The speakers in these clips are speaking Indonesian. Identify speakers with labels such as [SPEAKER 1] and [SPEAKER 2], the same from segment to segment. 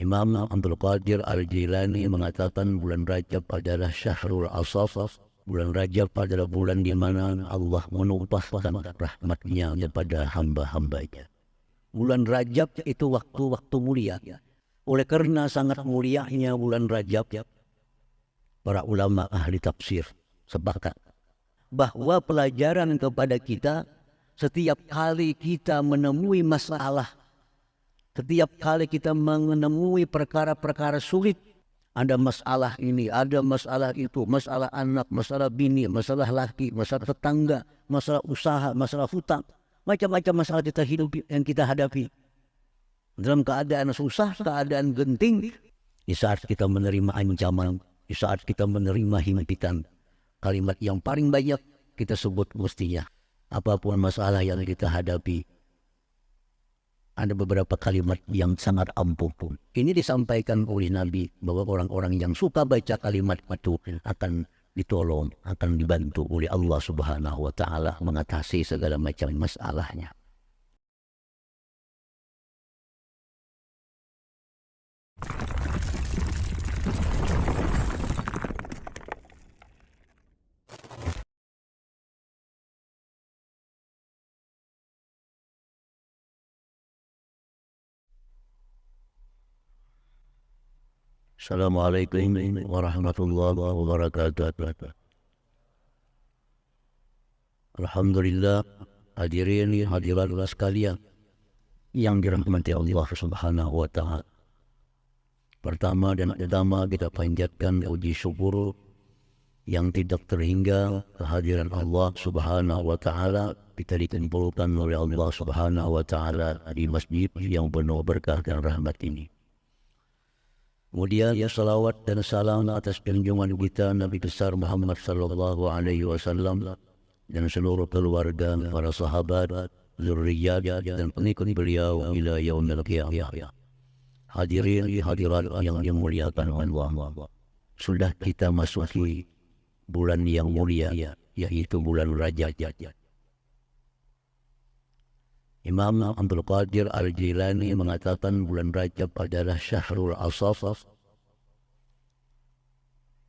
[SPEAKER 1] Imam Abdul Qadir Al-Jilani mengatakan bulan Rajab adalah syahrul asaf. Bulan Rajab adalah bulan di mana Allah menumpahkan rahmatnya kepada hamba-hambanya. Bulan Rajab itu waktu-waktu mulia. Oleh karena sangat mulianya bulan Rajab, para ulama ahli tafsir sepakat bahwa pelajaran kepada kita setiap kali kita menemui masalah, setiap kali kita menemui perkara-perkara sulit, ada masalah ini, ada masalah itu, masalah anak, masalah bini, masalah laki, masalah tetangga, masalah usaha, masalah hutang, macam-macam masalah kita hidup yang kita hadapi. Dalam keadaan susah, keadaan genting, di saat kita menerima ancaman, di saat kita menerima himpitan, kalimat yang paling banyak kita sebut mestinya. Apapun masalah yang kita hadapi, ada beberapa kalimat yang sangat ampuh pun. Ini disampaikan oleh Nabi bahwa orang-orang yang suka baca kalimat itu akan ditolong, akan dibantu oleh Allah Subhanahu wa Ta'ala mengatasi segala macam masalahnya. Assalamualaikum warahmatullahi wabarakatuh. Alhamdulillah, hadirin hadirat sekalian yang dirahmati Allah Subhanahu wa Ta'ala. Pertama dan pertama kita panjatkan puji syukur yang tidak terhingga kehadiran Allah Subhanahu wa Ta'ala. Kita dikumpulkan oleh Allah Subhanahu wa Ta'ala di masjid yang penuh berkah dan rahmat ini. Kemudian salawat dan salam atas junjungan kita Nabi besar Muhammad sallallahu alaihi wasallam dan seluruh keluarga, para sahabat, zurriyat dan pengikut beliau ila yaumil qiyamah. Hadirin hadirat yang dimuliakan Allah. Sudah kita masuki bulan yang mulia, yaitu bulan Rajab. Imam Abdul Qadir Al-Jilani mengatakan bulan Rajab adalah syahrul asaf.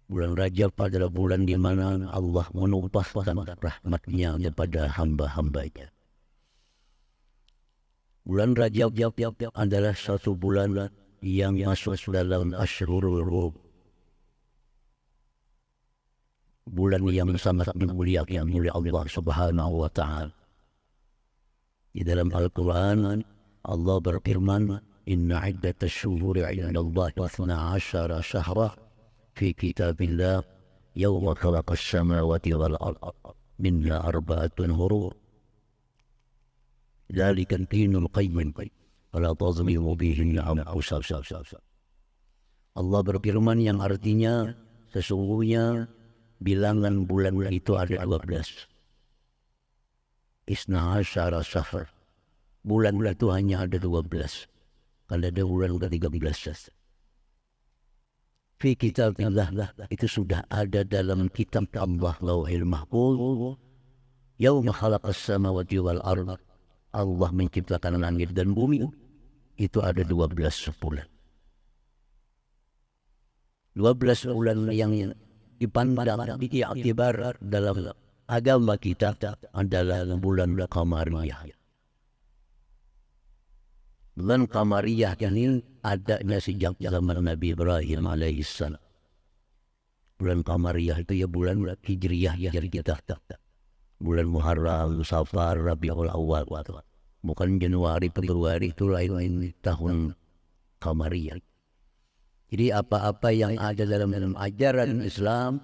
[SPEAKER 1] Bulan Rajab adalah bulan di mana Allah menumpahkan rahmatnya kepada hamba-hambanya. Bulan Rajab adalah satu bulan yang masuk dalam Ashhurul Hurum. Bulan yang sangat dimuliakan oleh Allah Subhanahu wa Ta'ala. Di dalam Al-Quran Allah berfirman, Inna iddatash syuhuri 'inda Allah 12 syahra fi kitabillah yawma khalaqash samawati wal ardh minha arba'atun hurum. Dzalika ad-dinul qayyim fala tazlimu bihinna anfusakum. Allah berfirman yang artinya sesungguhnya bilangan bulan itu ada 12. Isna asyara syahar. Bulan itu hanya ada 12. Kalau ada bulan udah 13. Fi kitabillah, itu sudah ada dalam kitab Allah Lauhil Mahfuz. Yauma khalaqas samawati wal ardh. Allah menciptakan langit dan bumi. Itu ada 12 bulan. 12 bulan yang dipandang diiktibar dalam agama kita adalah bulan Qamariyah. Bulan Qamariyah ini adanya sejak zaman Nabi Ibrahim alaihissalam. Bulan Qamariyah itu ya bulan Hijriyah ya kita. Bulan Muharram, Safar, Rabiul Awal. Bukan Januari, Februari, itu lain tahun Qamariyah. Jadi apa-apa yang ada dalam ajaran Islam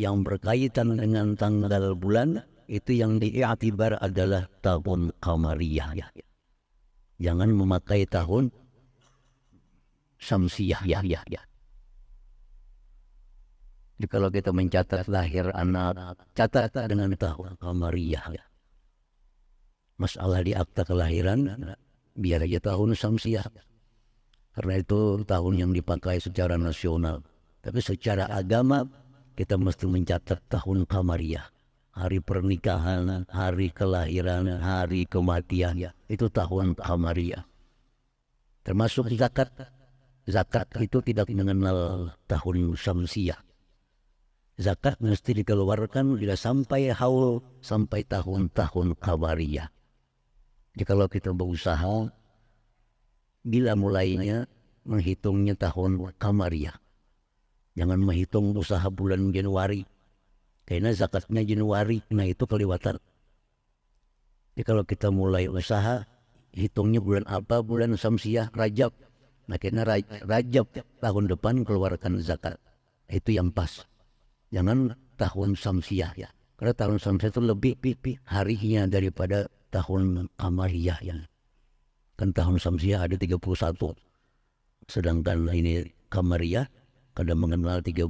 [SPEAKER 1] yang berkaitan dengan tanggal bulan itu yang diiktibar adalah tahun Qamariyah. Jangan memakai tahun Syamsiyah. Jadi kalau kita mencatat lahir anak, catat dengan tahun Qamariyah. Masalah di akta kelahiran biar aja tahun Syamsiyah. Karena itu tahun yang dipakai secara nasional. Tapi secara agama kita mesti mencatat tahun Qamariyah. Hari pernikahan, hari kelahiran, hari kematian. Itu tahun Qamariyah. Termasuk zakat. Zakat itu tidak mengenal tahun Syamsiah. Zakat mesti dikeluarkan bila sampai haul, sampai tahun-tahun Qamariyah. Jadi kalau kita berusaha, bila mulainya menghitungnya tahun Qamariyah. Jangan menghitung usaha bulan Januari. Karena zakatnya Januari, nah itu kelewatan. Jadi kalau kita mulai usaha, hitungnya bulan apa? Bulan Syamsiah, Rajab. Nah karena Rajab tahun depan keluarkan zakat. Itu yang pas. Jangan tahun Syamsiah ya. Karena tahun Syamsiah itu lebih harinya daripada tahun Qamariyah ya. Kan tahun Syamsiah ada 31. Sedangkan ini Qamariyah kadang mengenal 31,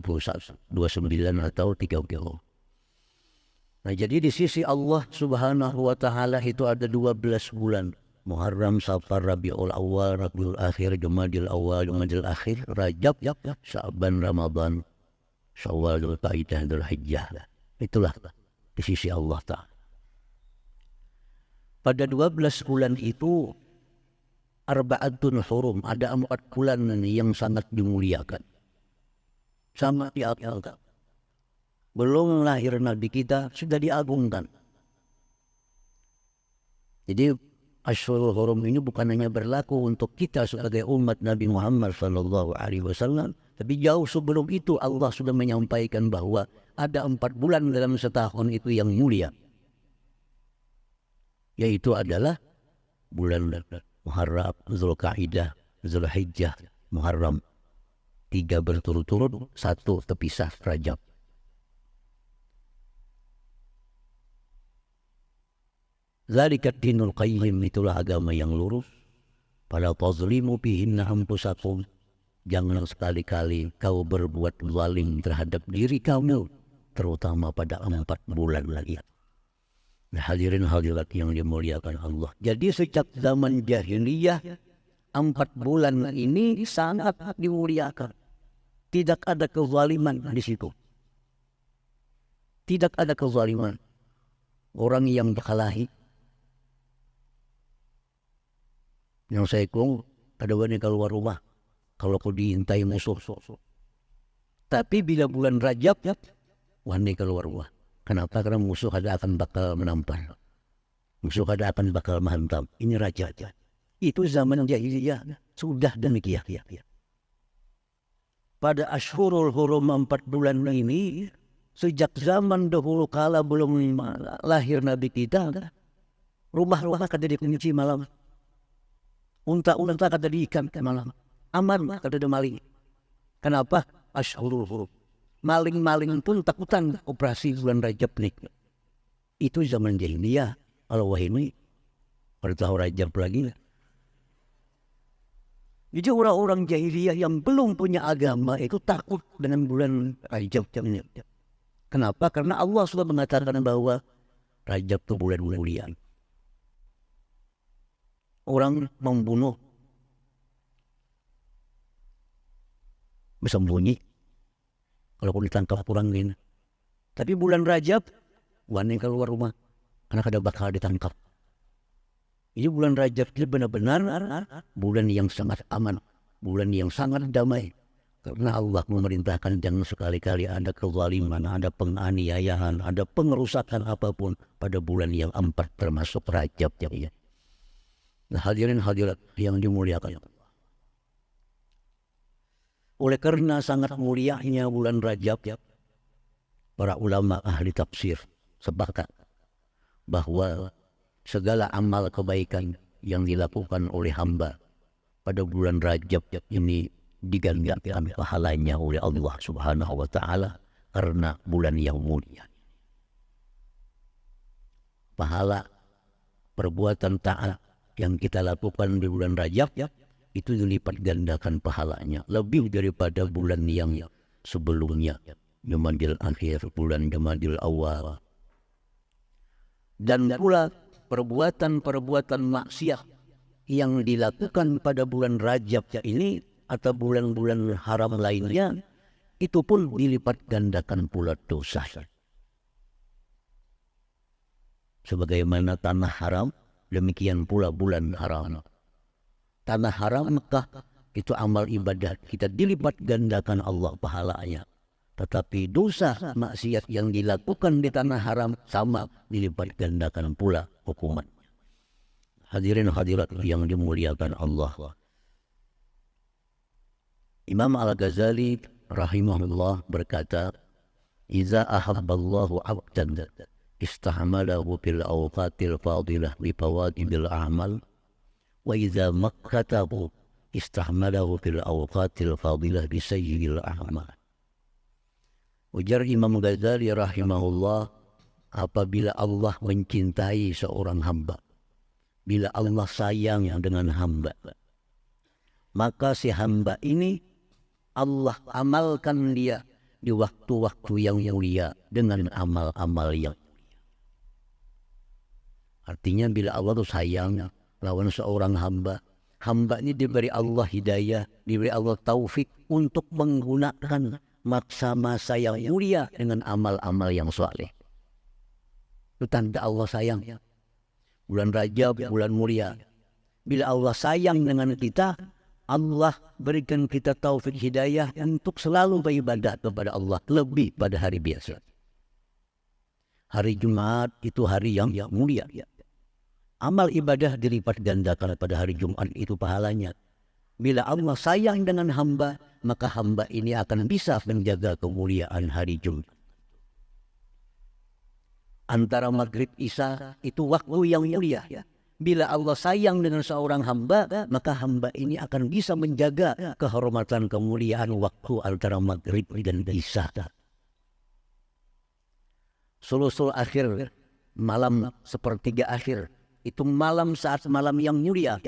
[SPEAKER 1] 29 atau 30. Nah jadi di sisi Allah subhanahu wa ta'ala itu ada 12 bulan. Muharram, Safar, Rabiul Awal, Rabiul Akhir, Jumadil Awal, Jumadil Akhir, Rajab, Sya'ban, Ramadan, Syawal, Dzulqa'dah, Dzulhijjah. Itulah di sisi Allah Ta'ala. Pada 12 bulan itu Arba'atun Hurum, ada 4 bulan yang sangat dimuliakan. Sama diagungkan. Belum lahir Nabi kita sudah diagungkan. Jadi Asyhurul Hurum ini bukan hanya berlaku untuk kita sebagai umat Nabi Muhammad SAW, tapi jauh sebelum itu Allah sudah menyampaikan bahwa ada 4 bulan dalam setahun itu yang mulia. Yaitu adalah bulan Muharram, Dzulqa'dah, Dzulhijjah, Muharram. 3 berturut-turut, 1 terpisah, Rajab. Dzalika dinul qayyim, itulah agama yang lurus. Fala tazlimu bihinna anfusakum. Jangan sekali-kali kau berbuat zalim terhadap diri kamu, terutama pada 4 bulan lagi. Nah, hadirin hadirat yang dimuliakan Allah. Jadi sejak zaman jahiliyah 4 bulan ini sangat dimuliakan. Tidak ada kezaliman di situ. Tidak ada kezaliman. Orang yang berkelahi, yang saya kong, ada wani keluar rumah kalau kau diintai musuh. Tapi bila bulan Rajab, wani keluar rumah. Kenapa? Karena musuh ada akan bakal menampar. Musuh ada akan bakal menghantam. Ini Rajab. Itu zaman jahiliyah sudah demikian. Pada Asyhurul Hurum 4 bulan ini, sejak zaman dahulu kala belum lahir Nabi kita, rumah-rumah kada dikunci malam. Unta-unta kada diikan malam. Aman kada ada maling. Kenapa? Asyhurul Hurum. Maling-maling pun takutan operasi bulan Rajab nih. Itu zaman jahiliyah. Kalau wahini pada tahun Rajab lagi. Jadi orang-orang jahiliyah yang belum punya agama itu takut dengan bulan Rajab ini. Kenapa? Karena Allah sudah mengatakan bahwa Rajab itu bulan mulia. Orang membunuh bersembunyi kalau ditangkap orang ini. Tapi bulan Rajab wani keluar rumah karena kada bakal ditangkap. Ini bulan Rajab ini benar-benar bulan yang sangat aman, bulan yang sangat damai. Karena Allah memerintahkan jangan sekali-kali ada kezaliman, ada penganiayaan, ada pengerusakan apapun pada bulan yang 4 termasuk Rajab. Ya. Nah, hadirin hadirat yang dimuliakan Allah. Oleh karena sangat mulianya bulan Rajab, para ulama ahli tafsir sepakat bahwa segala amal kebaikan yang dilakukan oleh hamba pada bulan Rajab ini digandakan pahalanya oleh Allah Subhanahu wa Ta'ala karena bulan yang mulia. Pahala perbuatan taat yang kita lakukan di bulan Rajab itu dilipat gandakan pahalanya lebih daripada bulan yang sebelumnya, Jumadil Akhir, bulan Jumadil Awal. Dan pula perbuatan-perbuatan maksiat yang dilakukan pada bulan Rajab ini atau bulan-bulan haram lainnya itu pun dilipat gandakan pula dosa. Sebagaimana tanah haram, demikian pula bulan haram. Tanah haram Mekah itu amal ibadah kita dilipat gandakan Allah pahalanya. Tetapi dosa maksiat yang dilakukan di tanah haram sama dilipat gandakan pula hukuman. Hadirin hadirat yang dimuliakan Allah. Imam Al-Ghazali rahimahullah berkata, "Iza ahabballahu 'abdan istahmalahu fil awqatil fadilah li fawadibil a'mal wa iza makkatahu istahmalahu fil awqatil fadilah bi sayyidil a'mal." Ujar Imam Ghazali rahimahullah, apabila Allah mencintai seorang hamba, bila Allah sayang dengan hamba, maka si hamba ini Allah amalkan dia di waktu-waktu yang mulia dengan amal-amal yang mulia. Artinya bila Allah itu sayang lawan seorang hamba, hamba ini diberi Allah hidayah, diberi Allah taufik untuk menggunakan masa-masa yang mulia dengan amal-amal yang saleh. Itu tanda Allah sayang. Bulan Rajab, bulan mulia. Bila Allah sayang dengan kita, Allah berikan kita taufik hidayah untuk selalu beribadah kepada Allah lebih pada hari biasa. Hari Jumat itu hari yang mulia. Amal ibadah dilipat gandakan pada hari Jumat itu pahalanya. Bila Allah sayang dengan hamba, maka hamba ini akan bisa menjaga kemuliaan hari Jumat. Antara maghrib isya itu waktu yang mulia. Bila Allah sayang dengan seorang hamba, maka hamba ini akan bisa menjaga kehormatan kemuliaan waktu antara maghrib dan isya. Sulusul akhir, malam sepertiga akhir, itu malam saat malam yang mulia.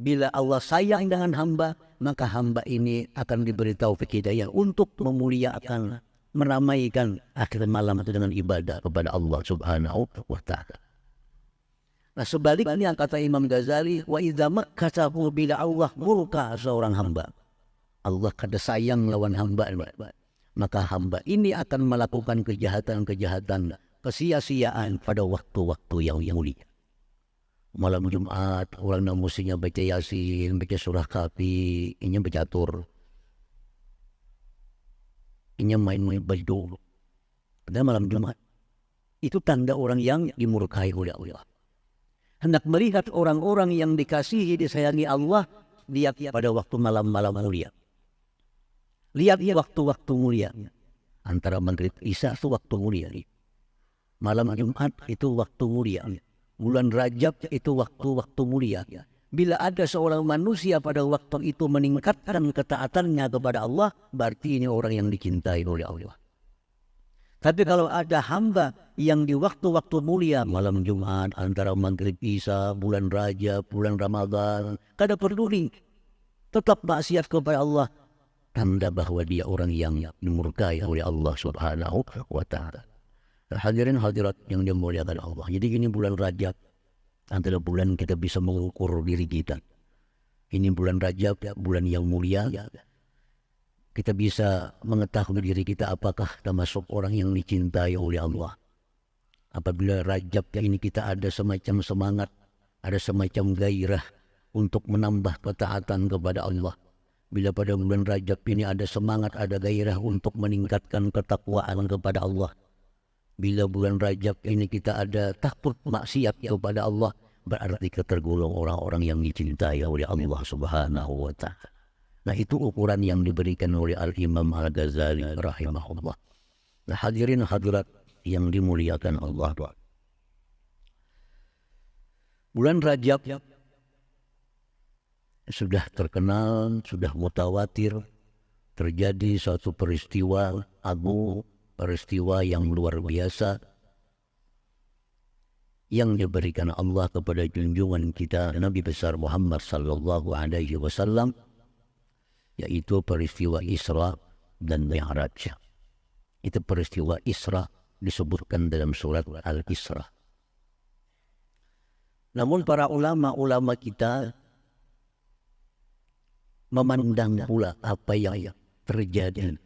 [SPEAKER 1] Bila Allah sayang dengan hamba, maka hamba ini akan diberi taufik hidayah untuk memuliakan, meramaikan akhir malam itu dengan ibadah kepada Allah Subhanahu wa ta'ala. Nah sebaliknya kata Imam Ghazali, wa idza makkatahu, bila Allah murka seorang hamba, Allah kada sayang lawan hamba, maka hamba ini akan melakukan kejahatan-kejahatan, kesia-siaan pada waktu-waktu yang mulia. Malam Jumat, orang musinya baca Yasin, baca surah Kahfi, ini bercatur, ini main-main baju. Pada malam Jumat, itu tanda orang yang dimurkai oleh Allah. Hendak melihat orang-orang yang dikasihi, disayangi Allah, lihat pada waktu malam-malam mulia. Lihat waktu-waktu mulia. Antara maghrib isya itu waktu mulia. Malam Jumat itu waktu mulia. Bulan Rajab itu waktu-waktu mulia. Bila ada seorang manusia pada waktu itu meningkatkan ketaatannya kepada Allah, berarti ini orang yang dicintai oleh Allah. Tapi kalau ada hamba yang di waktu-waktu mulia, malam Jumat, antara maghrib isya, bulan Rajab, bulan Ramadan, kada peduli, tetap maksiat kepada Allah, tanda bahwa dia orang yang dimurkai oleh Allah Subhanahu wa ta'ala. Hadirin hadirat yang dimuliakan Allah. Jadi ini bulan Rajab adalah bulan kita bisa mengukur diri kita. Ini bulan Rajab, bulan yang mulia. Kita bisa mengetahui diri kita apakah termasuk orang yang dicintai oleh Allah. Apabila Rajab ini kita ada semacam semangat, ada semacam gairah untuk menambah ketaatan kepada Allah. Bila pada bulan Rajab ini ada semangat, ada gairah untuk meningkatkan ketakwaan kepada Allah. Bila bulan Rajab ini kita ada takut maksiat kepada Allah, berarti kita tergolong orang-orang yang dicintai oleh Allah Subhanahu wa ta'ala. Nah itu ukuran yang diberikan oleh Al-Imam Al-Ghazali rahimahullah. Nah hadirin hadirat yang dimuliakan Allah. Bulan Rajab sudah terkenal, sudah mutawatir, terjadi suatu peristiwa agung, peristiwa yang luar biasa yang diberikan Allah kepada junjungan kita Nabi besar Muhammad sallallahu alaihi wasallam, yaitu peristiwa Isra dan Mi'raj. Itu peristiwa Isra disebutkan dalam surat Al-Isra. Namun para ulama-ulama kita memandang pula apa yang terjadi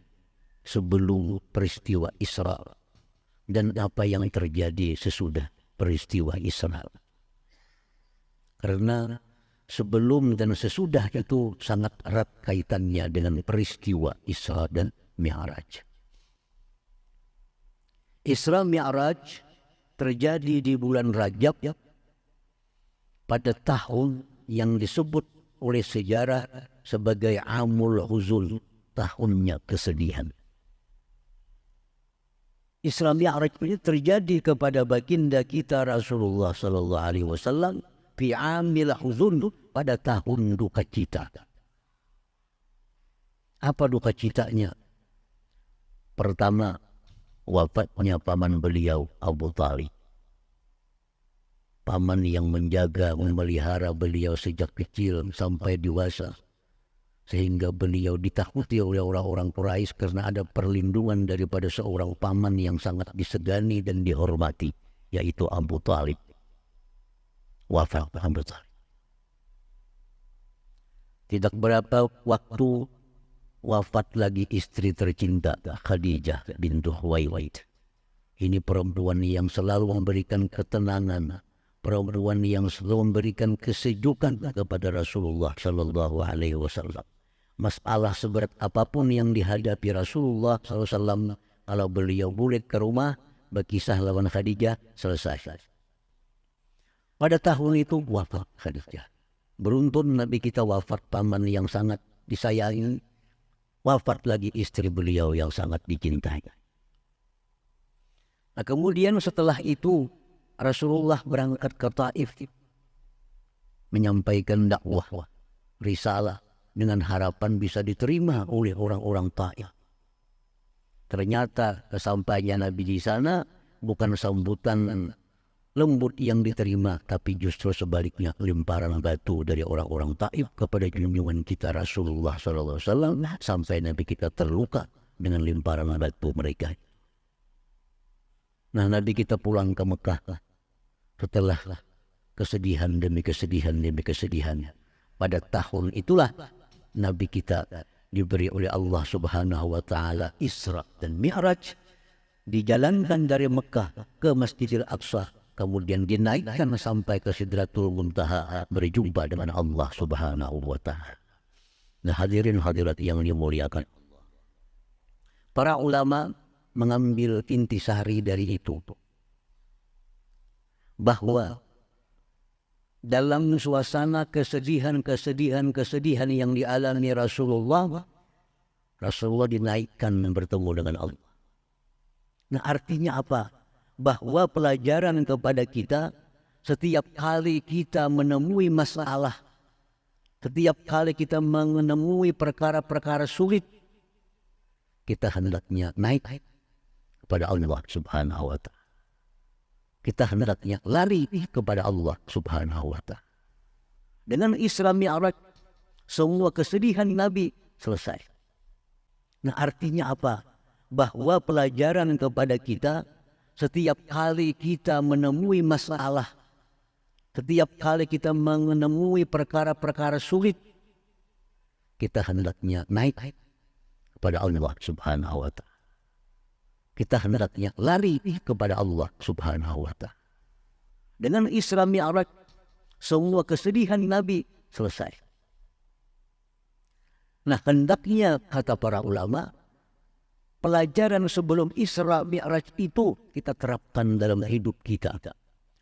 [SPEAKER 1] sebelum peristiwa Isra dan apa yang terjadi sesudah peristiwa Isra. Karena sebelum dan sesudah itu sangat erat kaitannya dengan peristiwa Isra dan Mi'raj. Isra Mi'raj terjadi di bulan Rajab pada tahun yang disebut oleh sejarah sebagai Amul Huzun, tahunnya kesedihan. Isra Mi'raj ini terjadi kepada baginda kita Rasulullah sallallahu alaihi wasallam fi amil huzun, pada tahun duka cita. Apa duka citanya? Pertama, wafatnya paman beliau Abu Thalib. Paman yang menjaga, memelihara beliau sejak kecil sampai dewasa. Sehingga beliau ditakuti oleh orang-orang Quraisy karena ada perlindungan daripada seorang paman yang sangat disegani dan dihormati, yaitu Abu Thalib. Wafat Abu Thalib. Tidak berapa waktu wafat lagi istri tercinta Khadijah bintu Khuwailid. Ini perempuan yang selalu memberikan ketenangan, perempuan yang selalu memberikan kesejukan kepada Rasulullah Shallallahu Alaihi Wasallam. Masalah seberat apapun yang dihadapi Rasulullah SAW, kalau beliau balik ke rumah berkisah lawan Khadijah, selesai. Pada tahun itu wafat Khadijah. Beruntun Nabi kita wafat paman yang sangat disayangi, wafat lagi istri beliau yang sangat dicintai. Nah, kemudian setelah itu Rasulullah berangkat ke Taif menyampaikan dakwah, risalah, dengan harapan bisa diterima oleh orang-orang Taif. Ternyata kesampaian Nabi di sana bukan sambutan lembut yang diterima, tapi justru sebaliknya lemparan batu dari orang-orang Taif kepada junjungan kita Rasulullah SAW, sampai Nabi kita terluka dengan lemparan batu mereka. Nah, Nabi kita pulang ke Mekah setelah kesedihan demi kesedihan demi kesedihan. Pada tahun itulah Nabi kita diberi oleh Allah Subhanahu wa Ta'ala Isra dan Mi'raj, dijalankan dari Mekah ke Masjidil Aqsa, kemudian dinaikkan sampai ke Sidratul Muntaha, berjumpa dengan Allah Subhanahu wa Ta'ala. Nah, hadirin hadirat yang dimuliakan, para ulama mengambil intisari dari itu, bahwa dalam suasana kesedihan yang dialami Rasulullah dinaikkan bertemu dengan Allah. Nah, artinya apa? Bahwa pelajaran kepada kita, setiap kali kita menemui masalah, setiap kali kita menemui perkara-perkara sulit, kita hendaknya naik kepada Allah Subhanahu wa Ta'ala. Kita hendaknya lari kepada Allah Subhanahu wa Ta'ala. Dengan Isra Mi'raj, semua kesedihan Nabi selesai. Nah, artinya apa? Bahwa pelajaran kepada kita, setiap kali kita menemui masalah, setiap kali kita menemui perkara-perkara sulit, kita hendaknya naik kepada Allah Subhanahu wa Ta'ala. Kita hendaknya lari kepada Allah Subhanahu wa Ta'ala. Dengan Isra Mi'raj, semua kesedihan Nabi selesai. Nah, hendaknya, kata para ulama, pelajaran sebelum Isra Mi'raj itu kita terapkan dalam hidup kita.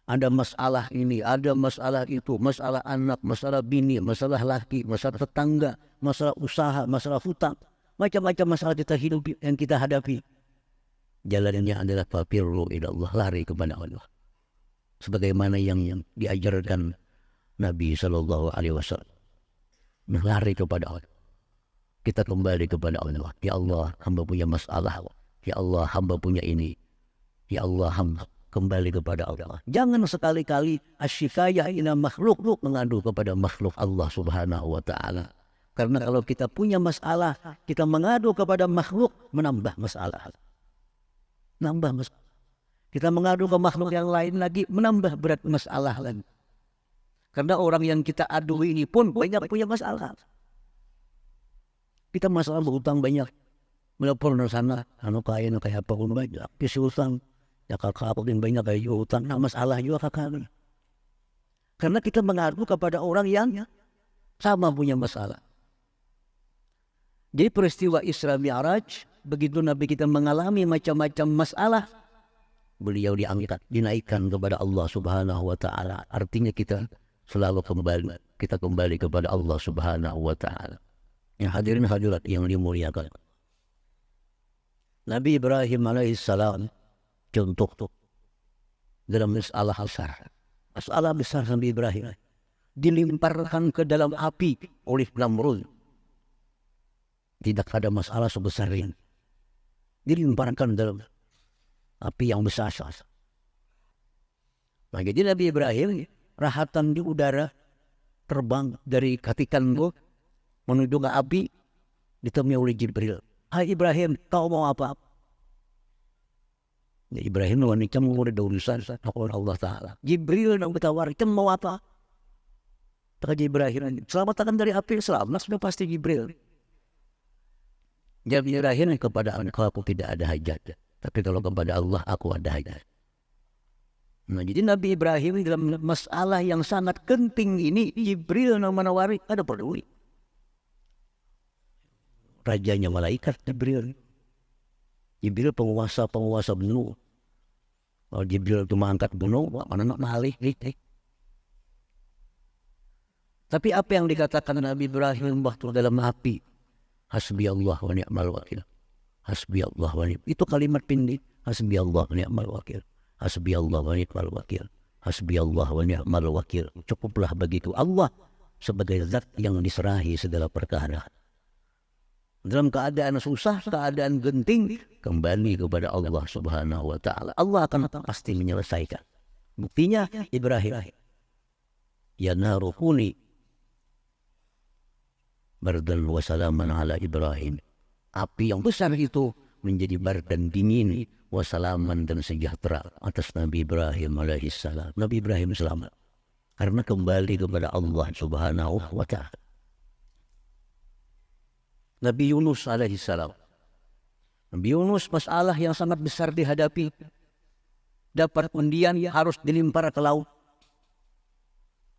[SPEAKER 1] Ada masalah ini, ada masalah itu, masalah anak, masalah bini, masalah laki, masalah tetangga, masalah usaha, masalah hutang, macam-macam masalah kita hidup yang kita hadapi. Jalannya adalah fafirru ilallah, lari kepada Allah. Sebagaimana yang diajarkan Nabi Sallallahu Alaihi Wasallam, lari kepada Allah. Kita kembali kepada Allah. Ya Allah, hamba punya masalah. Ya Allah, hamba punya ini. Ya Allah, hamba kembali kepada Allah. Jangan sekali-kali asyikayah ila makhluk, mengadu kepada makhluk Allah Subhanahu wa Ta'ala. Karena kalau kita punya masalah, kita mengadu kepada makhluk, menambah masalah. Nambah masalah. Kita mengadu ke makhluk yang lain lagi, menambah berat masalah lagi. Karena orang yang kita adu ini pun banyak punya masalah. Kita masalah berhutang banyak. Melapor dari sana, kaya apa pun banyak. Kisi hutang, ya kakak apa pun banyak kayak hutang. Nah, masalah juga kakak. Karena kita mengadu kepada orang yang sama punya masalah. Jadi peristiwa Isra Mi'raj, begitu Nabi kita mengalami macam-macam masalah, beliau diangkat, dinaikkan kepada Allah Subhanahu wa Ta'ala. Artinya kita selalu kembali kepada Allah Subhanahu wa Ta'ala. Yang hadirin hadirat yang dimuliakan, Nabi Ibrahim alaihissalam contoh dalam masalah besar. Masalah besar Nabi Ibrahim dilimparkan ke dalam api oleh Namrud. Tidak ada masalah sebesar ini. Dilimparkan dalam api yang besar. Nah, jadi Nabi Ibrahim rahatan di udara, terbang dari katikan menuju ke api, ditemui oleh Jibril. Hai Ibrahim, kau mau apa? Ya, Ibrahim wanita mau ada urusan oleh Allah Ta'ala. Jibril yang bertawarkan mau apa? Kata Ibrahim, selamatkan dari api, selamat sudah pasti Jibril. Jadi Ibrahim, kepada engkau aku tidak ada hajat, tapi kalau kepada Allah aku ada hajat. Nah, jadi Nabi Ibrahim dalam masalah yang sangat penting ini, Jibril yang menawari, ada peduli. Rajanya malaikat Jibril. Jibril penguasa gunung. Kalau Jibril itu mengangkat gunung, mana nak malih. Tapi apa yang dikatakan Nabi Ibrahim waktu dalam api? Hasbi Allah wa ni'mal wakil. Hasbi Allah wa ni'mal. Itu kalimat pendek. Hasbi Allah wa ni'mal wakil. Hasbi Allah wa ni'mal wakil. Hasbi Allah wa ni'mal wakil. Cukuplah begitu. Allah sebagai zat yang diserahi segala perkara. Dalam keadaan susah, keadaan genting, kembali kepada Allah Subhanahu wa Ta'ala. Allah akan pasti menyelesaikan. Buktinya Ibrahim. Ya narukuni bardan wa salaman ala Ibrahim. Api yang besar itu menjadi bardan dingin wa salaman dan sejahtera atas Nabi Ibrahim alaihissalam. Nabi Ibrahim selamat karena kembali kepada Allah Subhanahu wa Ta'ala. Nabi Yunus alaihissalam. Nabi Yunus masalah yang sangat besar dihadapi. Dapat undian harus dilimpar ke laut.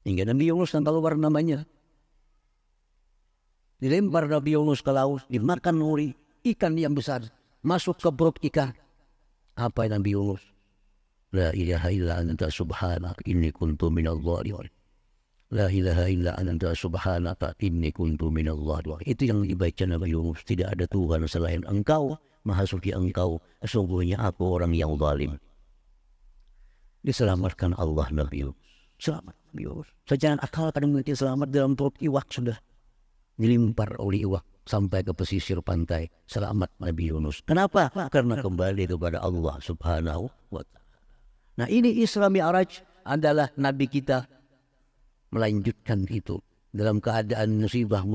[SPEAKER 1] Hingga Nabi Yunus yang keluar namanya. Dilempar Nabi Yunus ke laut, dimakan oleh ikan yang besar. Masuk ke perut ikan. Apa Nabi Yunus? La ilaha illa anta subhanaka inni kuntu minadh dhalimin. La ilaha illa anta subhanaka inni kuntu minadh dhalimin. Itu yang dibaca Nabi Yunus. Tidak ada Tuhan selain engkau, maha suci engkau, sesungguhnya aku orang yang zalim. Diselamatkan Allah Nabi Yunus. Selamat Nabi Yunus. Sejalan akal kadang mungkin selamat dalam perut iwak sudah. Dilimpar oleh iwak sampai ke pesisir pantai. Selamat Nabi Yunus. Kenapa? Karena kembali kepada Allah Subhanahu wa Ta'ala. Nah, ini Isra Mi'raj adalah Nabi kita melanjutkan itu dalam keadaan musibah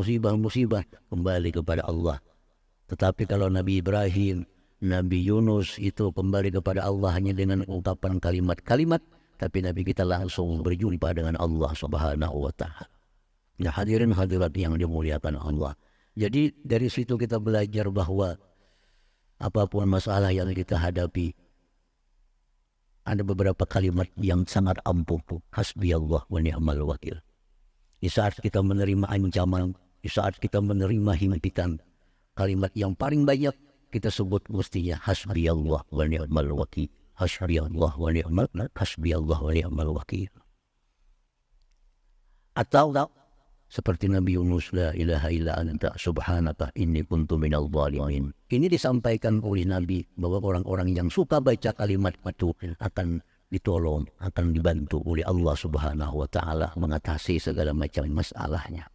[SPEAKER 1] kembali kepada Allah. Tetapi kalau Nabi Ibrahim, Nabi Yunus itu kembali kepada Allah hanya dengan ungkapan kalimat-kalimat, tapi Nabi kita langsung berjumpa dengan Allah Subhanahu wa Ta'ala. Nah, hadirin hadirat yang dimuliakan Allah. Jadi dari situ kita belajar bahwa apapun masalah yang kita hadapi, ada beberapa kalimat yang sangat ampuh. Hasbi Allah wa ni'mal wakil. Di saat kita menerima ancaman, di saat kita menerima himpitan, kalimat yang paling banyak kita sebut mestinya hasbi Allah wa ni'mal wakil. Hasbi Allah wa ni'mal wakil. Atau seperti Nabi Yunus, la ilaha illa anta subhanaka inni kuntu minadh dhalimin. Ini disampaikan oleh Nabi bahwa orang-orang yang suka baca kalimat itu akan ditolong, akan dibantu oleh Allah Subhanahu wa Ta'ala mengatasi segala macam masalahnya.